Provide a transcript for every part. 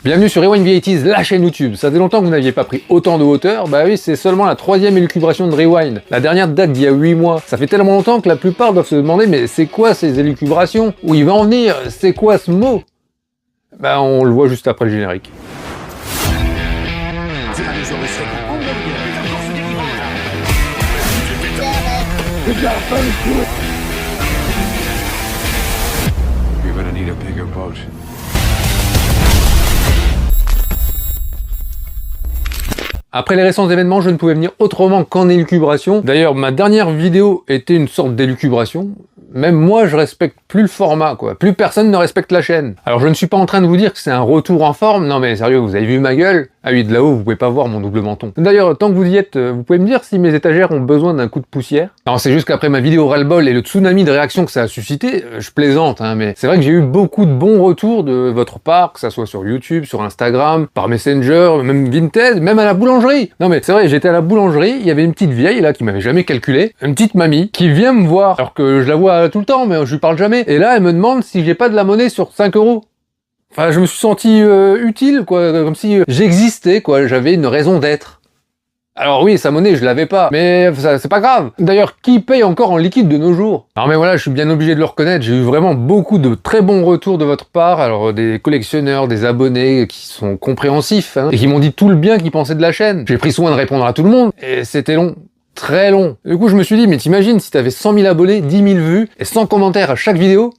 Bienvenue sur Rewind V80s, la chaîne YouTube. Ça fait longtemps que vous n'aviez pas pris autant de hauteur. Bah oui, c'est seulement la 3e élucubration de Rewind. La dernière date d'il y a 8 mois. Ça fait tellement longtemps que la plupart doivent se demander mais c'est quoi ces élucubrations? Où il va en venir? C'est quoi ce mot? Bah on le voit juste après le générique. You're gonna need a bigger boat. Après les récents événements, je ne pouvais venir autrement qu'en élucubration. D'ailleurs, ma dernière vidéo était une sorte d'élucubration. Même moi, je respecte plus le format, quoi. Plus personne ne respecte la chaîne. Alors, je ne suis pas en train de vous dire que c'est un retour en forme. Non, mais sérieux, vous avez vu ma gueule? Ah oui, de là-haut, vous pouvez pas voir mon double menton. D'ailleurs, tant que vous y êtes, vous pouvez me dire si mes étagères ont besoin d'un coup de poussière? Alors, c'est juste qu'après ma vidéo ras-le-bol et le tsunami de réactions que ça a suscité, je plaisante, hein, mais c'est vrai que j'ai eu beaucoup de bons retours de votre part, que ça soit sur YouTube, sur Instagram, par Messenger, même Vinted, même à la boulangerie. Non, mais c'est vrai, j'étais à la boulangerie, il y avait une petite vieille, là, qui m'avait jamais calculé, une petite mamie, qui vient me voir, alors que je la vois tout le temps, mais je lui parle jamais. Et là, elle me demande si j'ai pas de la monnaie sur 5 €. Enfin, je me suis senti utile, quoi, comme si j'existais, quoi, j'avais une raison d'être. Alors oui, sa monnaie, je l'avais pas, mais c'est pas grave. D'ailleurs, qui paye encore en liquide de nos jours? Alors mais voilà, je suis bien obligé de le reconnaître, j'ai eu vraiment beaucoup de très bons retours de votre part, alors des collectionneurs, des abonnés qui sont compréhensifs, hein, et qui m'ont dit tout le bien qu'ils pensaient de la chaîne. J'ai pris soin de répondre à tout le monde, et c'était long. Très long. Du coup, je me suis dit, mais t'imagines si t'avais 100 000 abonnés, 10 000 vues et 100 commentaires à chaque vidéo?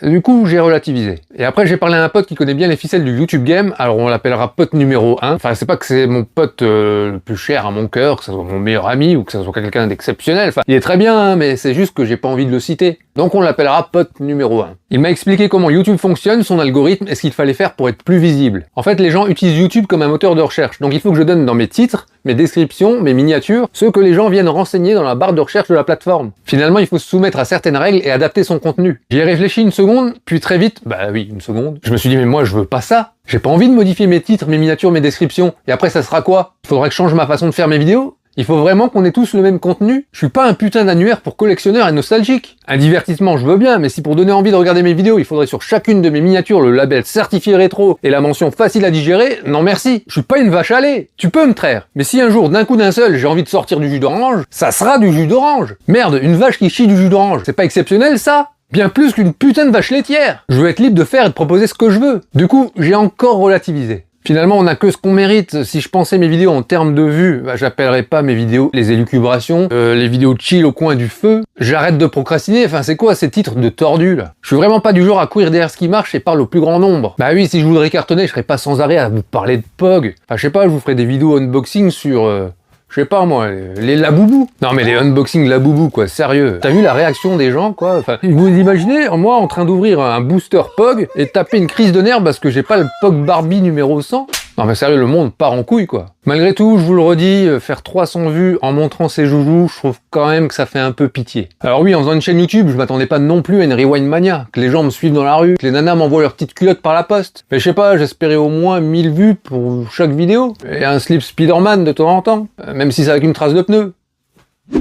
Du coup, j'ai relativisé. Et après, j'ai parlé à un pote qui connaît bien les ficelles du YouTube Game, alors on l'appellera pote numéro 1. Enfin, c'est pas que c'est mon pote le plus cher à mon cœur, que ce soit mon meilleur ami ou que ce soit quelqu'un d'exceptionnel. Enfin, il est très bien, hein, mais c'est juste que j'ai pas envie de le citer. Donc on l'appellera pote numéro 1. Il m'a expliqué comment YouTube fonctionne, son algorithme et ce qu'il fallait faire pour être plus visible. En fait, les gens utilisent YouTube comme un moteur de recherche, donc il faut que je donne dans mes titres, mes descriptions, mes miniatures, ce que les gens viennent renseigner dans la barre de recherche de la plateforme. Finalement, il faut se soumettre à certaines règles et adapter son contenu. J'y ai réfléchi une seconde, puis très vite, bah oui, une seconde, je me suis dit mais moi je veux pas ça. J'ai pas envie de modifier mes titres, mes miniatures, mes descriptions. Et après ça sera quoi? Il faudrait que je change ma façon de faire mes vidéos? Il faut vraiment qu'on ait tous le même contenu? Je suis pas un putain d'annuaire pour collectionneurs et nostalgiques. Un divertissement, je veux bien, mais si pour donner envie de regarder mes vidéos, il faudrait sur chacune de mes miniatures le label certifié rétro et la mention facile à digérer, non merci. Je suis pas une vache à lait. Tu peux me traire. Mais si un jour, d'un coup d'un seul, j'ai envie de sortir du jus d'orange, ça sera du jus d'orange. Merde, une vache qui chie du jus d'orange. C'est pas exceptionnel, ça? Bien plus qu'une putain de vache laitière. Je veux être libre de faire et de proposer ce que je veux. Du coup, j'ai encore relativisé. Finalement, on n'a que ce qu'on mérite. Si je pensais mes vidéos en termes de vues, bah, j'appellerais pas mes vidéos les élucubrations, les vidéos chill au coin du feu. J'arrête de procrastiner. Enfin, c'est quoi ces titres de tordus, là? Je suis vraiment pas du genre à courir derrière ce qui marche et parle au plus grand nombre. Bah oui, si je voudrais cartonner, je serais pas sans arrêt à vous parler de POG. Enfin, je sais pas, je vous ferai des vidéos unboxing sur... je sais pas moi, les Laboubou. Non mais les unboxing Laboubou quoi, sérieux. T'as vu la réaction des gens quoi? Enfin, vous imaginez, moi en train d'ouvrir un booster POG et taper une crise de nerfs parce que j'ai pas le POG Barbie numéro 100? Non mais sérieux, le monde part en couille quoi. Malgré tout, je vous le redis, faire 300 vues en montrant ses joujoux, je trouve quand même que ça fait un peu pitié. Alors oui, en faisant une chaîne YouTube, je m'attendais pas non plus à une Rewind Mania, que les gens me suivent dans la rue, que les nanas m'envoient leurs petites culottes par la poste. Mais je sais pas, j'espérais au moins 1000 vues pour chaque vidéo, et un slip Spider-Man de temps en temps, même si c'est avec une trace de pneu.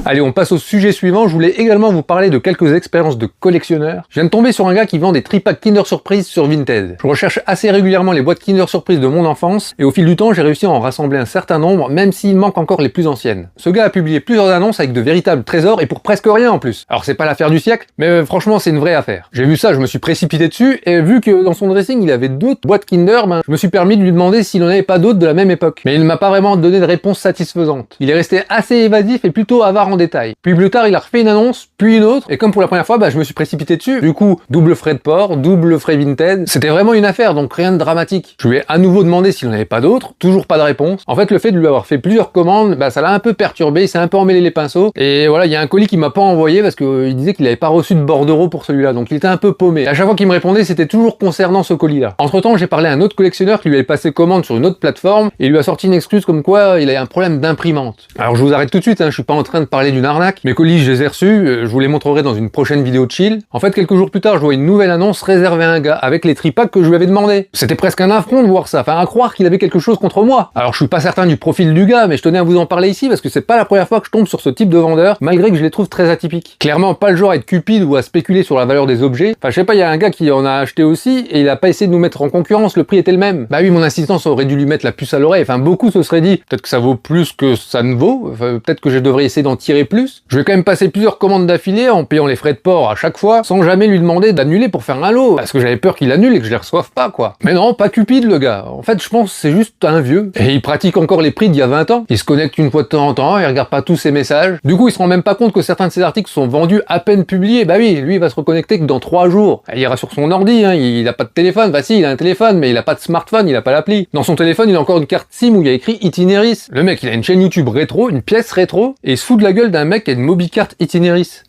Allez, on passe au sujet suivant. Je voulais également vous parler de quelques expériences de collectionneurs. Je viens de tomber sur un gars qui vend des tripacks Kinder Surprise sur Vinted. Je recherche assez régulièrement les boîtes Kinder Surprise de mon enfance, et au fil du temps, j'ai réussi à en rassembler un certain nombre, même s'il manque encore les plus anciennes. Ce gars a publié plusieurs annonces avec de véritables trésors, et pour presque rien en plus. Alors c'est pas l'affaire du siècle, mais franchement c'est une vraie affaire. J'ai vu ça, je me suis précipité dessus, et vu que dans son dressing il avait d'autres boîtes Kinder, je me suis permis de lui demander s'il en avait pas d'autres de la même époque. Mais il ne m'a pas vraiment donné de réponse satisfaisante. Il est resté assez évasif et plutôt avare en détail. Puis plus tard, il a refait une annonce, puis une autre, et comme pour la première fois, je me suis précipité dessus. Du coup, double frais de port, double frais Vinted. C'était vraiment une affaire, donc rien de dramatique. Je lui ai à nouveau demandé s'il n'en avait pas d'autres, toujours pas de réponse. En fait, le fait de lui avoir fait plusieurs commandes, ça l'a un peu perturbé, il s'est un peu emmêlé les pinceaux. Et voilà, il y a un colis qu'il m'a pas envoyé parce qu'il disait qu'il avait pas reçu de bordereau pour celui-là, donc il était un peu paumé. Et à chaque fois qu'il me répondait, c'était toujours concernant ce colis-là. Entre-temps, j'ai parlé à un autre collectionneur qui lui avait passé commande sur une autre plateforme et il lui a sorti une excuse comme quoi il avait un problème d'imprimante. Alors je vous arrête tout de suite, je suis pas en train de de parler d'une arnaque. Mes colis, je les ai reçus, je vous les montrerai dans une prochaine vidéo de chill. En fait, quelques jours plus tard, je vois une nouvelle annonce réservée à un gars avec les tripacks que je lui avais demandé. C'était presque un affront de voir ça, enfin à croire qu'il avait quelque chose contre moi. Alors je suis pas certain du profil du gars, mais je tenais à vous en parler ici parce que c'est pas la première fois que je tombe sur ce type de vendeur, malgré que je les trouve très atypiques. Clairement pas le genre à être cupide ou à spéculer sur la valeur des objets. Enfin je sais pas, il y a un gars qui en a acheté aussi et il a pas essayé de nous mettre en concurrence, le prix était le même. Bah oui, mon assistance aurait dû lui mettre la puce à l'oreille, enfin beaucoup se seraient dit, peut-être que ça vaut plus que ça ne vaut, enfin, peut-être que je devrais essayer d'en tirer plus. Je vais quand même passer plusieurs commandes d'affilée en payant les frais de port à chaque fois, sans jamais lui demander d'annuler pour faire un lot, parce que j'avais peur qu'il annule et que je les reçoive pas quoi. Mais non, pas cupide le gars. En fait, je pense que c'est juste un vieux. Et il pratique encore les prix d'il y a 20 ans. Il se connecte une fois de temps en temps, il regarde pas tous ses messages. Du coup, il se rend même pas compte que certains de ses articles sont vendus à peine publiés. Bah oui, lui, il va se reconnecter que dans 3 jours. Il ira sur son ordi, hein, il a pas de téléphone. Bah si, il a un téléphone, mais il a pas de smartphone, il a pas l'appli. Dans son téléphone, il a encore une carte SIM où il y a écrit Itineris. Le mec, il a une chaîne YouTube rétro, une pièce rétro, et il se fout de la gueule d'un mec qui a une mobicarte Itineris.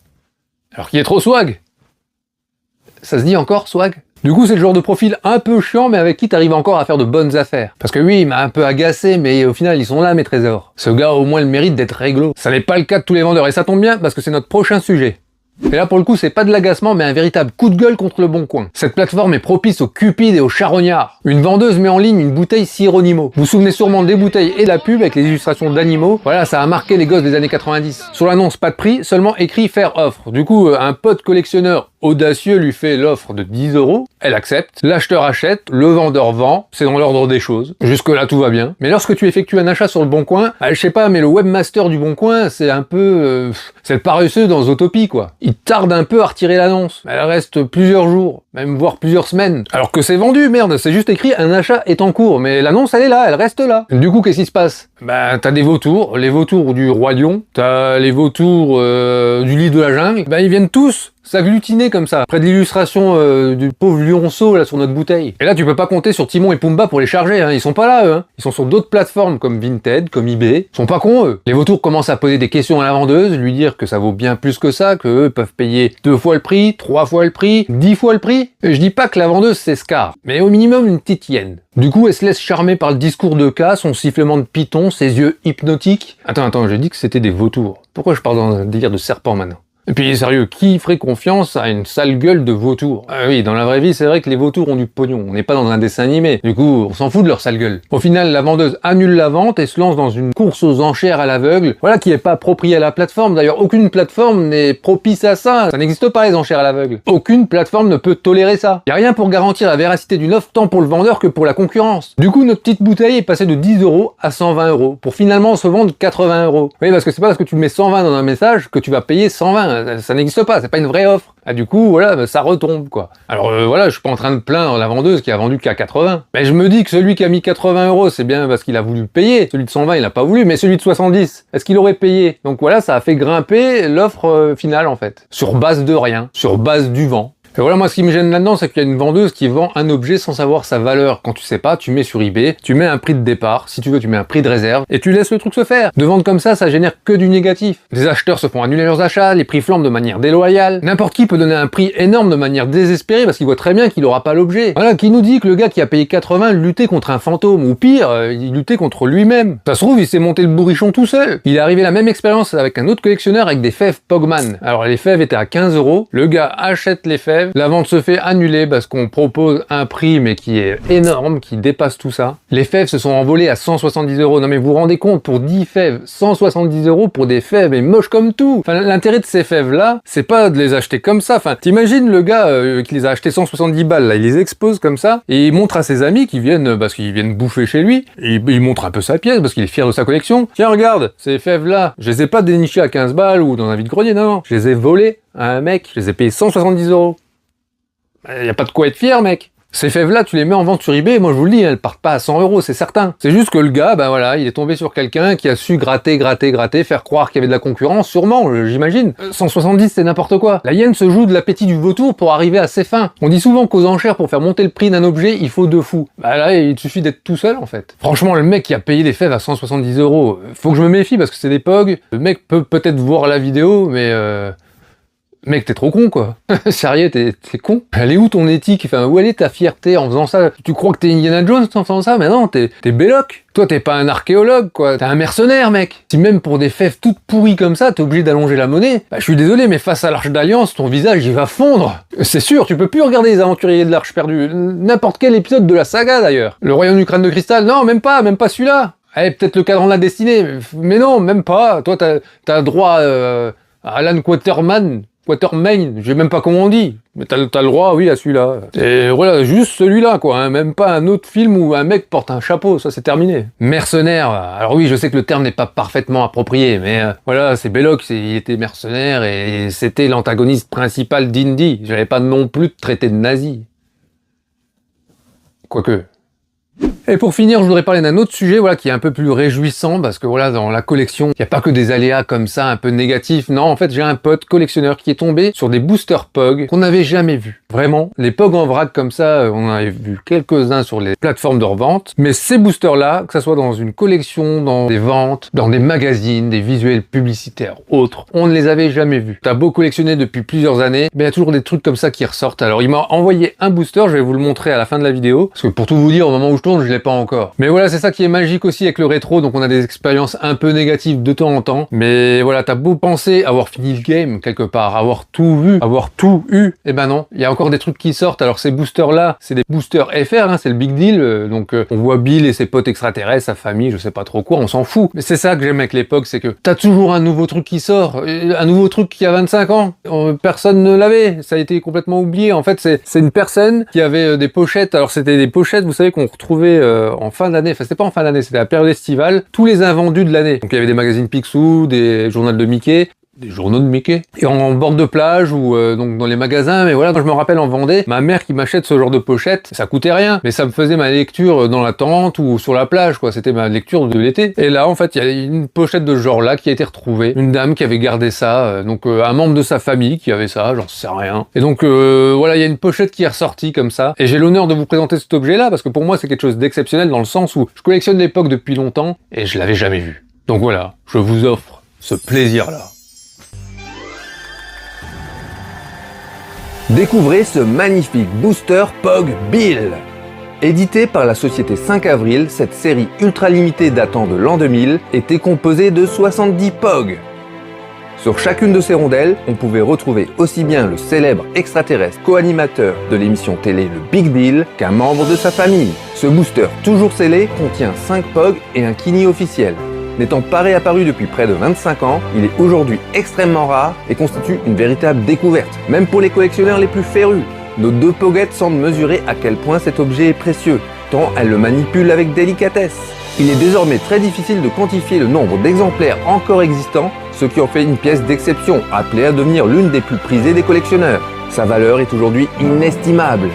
Alors qu'il est trop swag. Ça se dit encore, swag? Du coup, c'est le genre de profil un peu chiant, mais avec qui t'arrives encore à faire de bonnes affaires. Parce que oui, il m'a un peu agacé, mais au final, ils sont là, mes trésors. Ce gars a au moins le mérite d'être réglo. Ça n'est pas le cas de tous les vendeurs, et ça tombe bien, parce que c'est notre prochain sujet. Et là, pour le coup, c'est pas de l'agacement, mais un véritable coup de gueule contre le Bon Coin. Cette plateforme est propice aux cupides et aux charognards. Une vendeuse met en ligne une bouteille Sironimo. Vous vous souvenez sûrement des bouteilles et de la pub avec les illustrations d'animaux. Voilà, ça a marqué les gosses des années 90. Sur l'annonce, pas de prix, seulement écrit faire offre. Du coup, un pote collectionneur audacieux lui fait l'offre de 10 €. Elle accepte. L'acheteur achète, le vendeur vend. C'est dans l'ordre des choses. Jusque là, tout va bien. Mais lorsque tu effectues un achat sur le Bon Coin, je sais pas, mais le webmaster du Bon Coin, c'est un peu... c'est le paresseux dans Zootopie, quoi. Il tarde un peu à retirer l'annonce. Elle reste plusieurs jours, même voire plusieurs semaines. Alors que c'est vendu, merde, c'est juste écrit un achat est en cours, mais l'annonce elle est là, elle reste là. Du coup, qu'est-ce qui se passe? Bah, t'as des vautours, les vautours du Roi Lion, t'as les vautours du Livre de la Jungle, bah ils viennent tous s'agglutiner comme ça, près de l'illustration du pauvre lionceau là sur notre bouteille. Et là tu peux pas compter sur Timon et Pumba pour les charger, hein. Ils sont pas là eux, hein. Ils sont sur d'autres plateformes comme Vinted, comme eBay. Ils sont pas cons eux. Les vautours commencent à poser des questions à la vendeuse, lui dire que ça vaut bien plus que ça, que eux peuvent payer 2 fois le prix, 3 fois le prix, 10 fois le prix. Et je dis pas que la vendeuse s'escarre, mais au minimum une petite hyène. Du coup, elle se laisse charmer par le discours de K, son sifflement de python, ses yeux hypnotiques. Attends, j'ai dit que c'était des vautours. Pourquoi je pars dans un délire de serpent maintenant? Et puis sérieux, qui ferait confiance à une sale gueule de vautour? Ah oui, dans la vraie vie, c'est vrai que les vautours ont du pognon. On n'est pas dans un dessin animé. Du coup, on s'en fout de leur sale gueule. Au final, la vendeuse annule la vente et se lance dans une course aux enchères à l'aveugle. Voilà, qui est pas appropriée à la plateforme. D'ailleurs, aucune plateforme n'est propice à ça. Ça n'existe pas, les enchères à l'aveugle. Aucune plateforme ne peut tolérer ça. Y a rien pour garantir la véracité d'une offre tant pour le vendeur que pour la concurrence. Du coup, notre petite bouteille est passée de 10 € à 120 € pour finalement se vendre 80 €. Oui, parce que c'est pas parce que tu mets 120 dans un message que tu vas payer 120. Ça n'existe pas, c'est pas une vraie offre. Ah, du coup, voilà, ça retombe, quoi. Alors voilà, je suis pas en train de plaindre la vendeuse qui a vendu qu'à 80. Mais je me dis que celui qui a mis 80 €, c'est bien parce qu'il a voulu payer. Celui de 120, il a pas voulu, mais celui de 70, est-ce qu'il aurait payé? Donc voilà, ça a fait grimper l'offre finale, en fait. Sur base de rien, sur base du vent. Et voilà, moi, ce qui me gêne là-dedans, c'est qu'il y a une vendeuse qui vend un objet sans savoir sa valeur. Quand tu sais pas, tu mets sur eBay, tu mets un prix de départ, si tu veux, tu mets un prix de réserve, et tu laisses le truc se faire. De vendre comme ça génère que du négatif. Les acheteurs se font annuler leurs achats, les prix flambent de manière déloyale. N'importe qui peut donner un prix énorme de manière désespérée parce qu'il voit très bien qu'il aura pas l'objet. Voilà, qui nous dit que le gars qui a payé 80 luttait contre un fantôme, ou pire, il luttait contre lui-même. Ça se trouve, il s'est monté le bourrichon tout seul. Il est arrivé la même expérience avec un autre collectionneur avec des fèves Pogman. Alors les fèves étaient à 15 €, le gars achète les fèves, la vente se fait annulé parce qu'on propose un prix mais qui est énorme, qui dépasse tout ça. Les fèves se sont envolées à 170 €. Non mais vous vous rendez compte, pour 10 fèves, 170 € pour des fèves, mais moches comme tout. Enfin, l'intérêt de ces fèves-là, c'est pas de les acheter comme ça. Enfin, t'imagines le gars qui les a achetés 170 balles, là, il les expose comme ça, et il montre à ses amis qui viennent, parce qu'ils viennent bouffer chez lui, et il montre un peu sa pièce, parce qu'il est fier de sa collection. Tiens, regarde, ces fèves-là, je les ai pas dénichées à 15 balles ou dans un vide-grenier, non, je les ai volées à un mec, je les ai payés 170 €. Y a pas de quoi être fier, mec. Ces fèves-là, tu les mets en vente sur eBay, moi je vous le dis, elles partent pas à 100 €, c'est certain. C'est juste que le gars, ben voilà, il est tombé sur quelqu'un qui a su gratter, faire croire qu'il y avait de la concurrence, sûrement, j'imagine. 170, c'est n'importe quoi. La hyène se joue de l'appétit du vautour pour arriver à ses fins. On dit souvent qu'aux enchères, pour faire monter le prix d'un objet, il faut 2 fous. Bah là, il suffit d'être tout seul, en fait. Franchement, le mec qui a payé des fèves à 170 €, faut que je me méfie parce que c'est des POG. Le mec peut peut-être voir la vidéo, mais Mec, t'es trop con, quoi. Sérieux, t'es con. Elle est où ton éthique? Enfin, où elle est ta fierté en faisant ça? Tu crois que t'es Indiana Jones en faisant ça? Mais non, t'es Belloc. Toi, t'es pas un archéologue, quoi. T'es un mercenaire, mec. Si même pour des fèves toutes pourries comme ça, t'es obligé d'allonger la monnaie, bah, je suis désolé, mais face à l'Arche d'Alliance, ton visage, il va fondre. C'est sûr, tu peux plus regarder les aventuriers de l'Arche perdue. N'importe quel épisode de la saga, d'ailleurs. Le Royaume du Crâne de Cristal, non, même pas celui-là. Allez, peut-être le Cadran de la Destinée, mais non, même pas. Toi, t'as droit à Alan Quatermain, je sais même pas comment on dit, mais t'as le droit, oui, à celui-là. Et voilà, juste celui-là, quoi, hein, même pas un autre film où un mec porte un chapeau, ça c'est terminé. Mercenaire, alors oui, je sais que le terme n'est pas parfaitement approprié, mais voilà, c'est Belloc, il était mercenaire et c'était l'antagoniste principal d'Indy. J'avais pas non plus de traité de nazi. Quoique... Et pour finir, je voudrais parler d'un autre sujet, voilà, qui est un peu plus réjouissant, parce que voilà, dans la collection, il n'y a pas que des aléas comme ça, un peu négatifs. Non, en fait, j'ai un pote collectionneur qui est tombé sur des boosters POG qu'on n'avait jamais vus. Vraiment, les POG en vrac comme ça, on en avait vu quelques-uns sur les plateformes de revente, mais ces boosters-là, que ça soit dans une collection, dans des ventes, dans des magazines, des visuels publicitaires, autres, on ne les avait jamais vus. T'as beau collectionner depuis plusieurs années, mais il y a toujours des trucs comme ça qui ressortent. Alors, il m'a envoyé un booster, je vais vous le montrer à la fin de la vidéo, parce que pour tout vous dire, au moment où je tourne, je l'ai pas encore. Mais voilà, c'est ça qui est magique aussi avec le rétro, donc on a des expériences un peu négatives de temps en temps, mais voilà, t'as beau penser avoir fini le game quelque part, avoir tout vu, avoir tout eu, et ben non, il y a encore des trucs qui sortent. Alors ces boosters là, c'est des boosters FR, hein, c'est le big deal, donc on voit Bill et ses potes extraterrestres, sa famille, je sais pas trop quoi, on s'en fout. Mais c'est ça que j'aime avec l'époque, c'est que t'as toujours un nouveau truc qui sort, un nouveau truc qui a 25 ans, personne ne l'avait, ça a été complètement oublié. En fait, c'est une personne qui avait des pochettes, alors c'était des pochettes, vous savez, qu'on retrouvait en fin d'année, enfin c'était pas en fin d'année, c'était à la période estivale, tous les invendus de l'année. Donc il y avait des magazines Picsou, des journaux de Mickey, des journaux de Mickey, et en bord de plage ou donc dans les magasins. Mais voilà, je me rappelle en Vendée, ma mère qui m'achète ce genre de pochette, ça coûtait rien, mais ça me faisait ma lecture dans la tente ou sur la plage, quoi. C'était ma lecture de l'été. Et là, en fait, il y a une pochette de ce genre-là qui a été retrouvée, une dame qui avait gardé ça, donc un membre de sa famille qui avait ça, j'en sais rien. Et donc voilà, il y a une pochette qui est ressortie comme ça, et j'ai l'honneur de vous présenter cet objet-là parce que pour moi, c'est quelque chose d'exceptionnel dans le sens où je collectionne l'époque depuis longtemps et je l'avais jamais vu. Donc voilà, je vous offre ce plaisir-là. Découvrez ce magnifique booster POG Bill. Édité par la société 5 avril, cette série ultra limitée datant de l'an 2000 était composée de 70 POG. Sur chacune de ces rondelles, on pouvait retrouver aussi bien le célèbre extraterrestre co-animateur de l'émission télé Le Big Bill qu'un membre de sa famille. Ce booster toujours scellé contient 5 POG et un kini officiel. N'étant pas réapparu depuis près de 25 ans, il est aujourd'hui extrêmement rare et constitue une véritable découverte, même pour les collectionneurs les plus férus. Nos deux poguettes semblent mesurer à quel point cet objet est précieux, tant elles le manipulent avec délicatesse. Il est désormais très difficile de quantifier le nombre d'exemplaires encore existants, ce qui en fait une pièce d'exception, appelée à devenir l'une des plus prisées des collectionneurs. Sa valeur est aujourd'hui inestimable.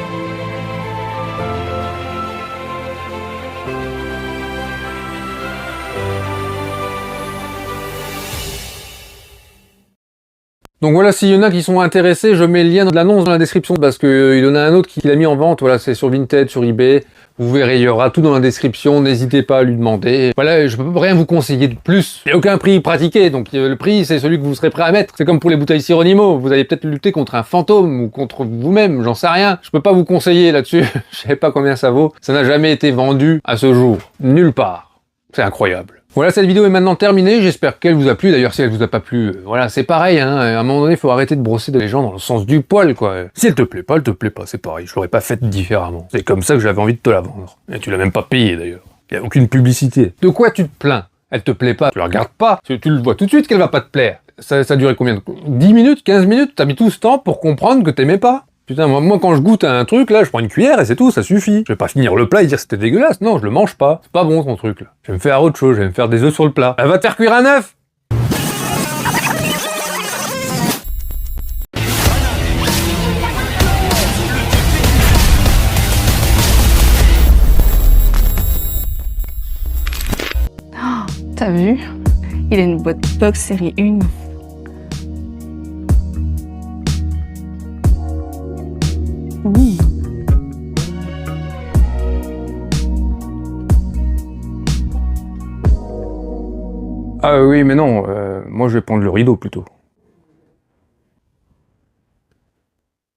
Donc voilà, s'il y en a qui sont intéressés, je mets le lien de l'annonce dans la description parce que il y en a un autre qui l'a mis en vente. Voilà, c'est sur Vinted, sur eBay. Vous verrez, il y aura tout dans la description. N'hésitez pas à lui demander. Voilà, je peux rien vous conseiller de plus. Il n'y a aucun prix pratiqué, donc le prix, c'est celui que vous serez prêt à mettre. C'est comme pour les bouteilles Sironimo. Vous allez peut-être lutter contre un fantôme ou contre vous-même, j'en sais rien. Je peux pas vous conseiller là-dessus. Je sais pas combien ça vaut. Ça n'a jamais été vendu à ce jour. Nulle part. C'est incroyable. Voilà, cette vidéo est maintenant terminée, j'espère qu'elle vous a plu. D'ailleurs, si elle vous a pas plu, voilà, c'est pareil, hein. À un moment donné, il faut arrêter de brosser les gens dans le sens du poil, quoi. Si elle te plaît pas, c'est pareil, je l'aurais pas faite différemment. C'est comme ça que j'avais envie de te la vendre. Et tu l'as même pas payée, d'ailleurs. Il y a aucune publicité. De quoi tu te plains? Elle te plaît pas, tu la regardes pas, tu le vois tout de suite qu'elle va pas te plaire. Ça a duré combien de... 10 minutes, 15 minutes? T'as mis tout ce temps pour comprendre que t'aimais pas? Putain, moi quand je goûte à un truc, là, je prends une cuillère et c'est tout, ça suffit. Je vais pas finir le plat et dire c'était dégueulasse, non, je le mange pas. C'est pas bon ton truc, là. Je vais me faire autre chose, je vais me faire des œufs sur le plat. Elle va te faire cuire un œuf! T'as vu? Il a une boîte box série 1. Ah oui, mais non, moi je vais prendre le rideau plutôt.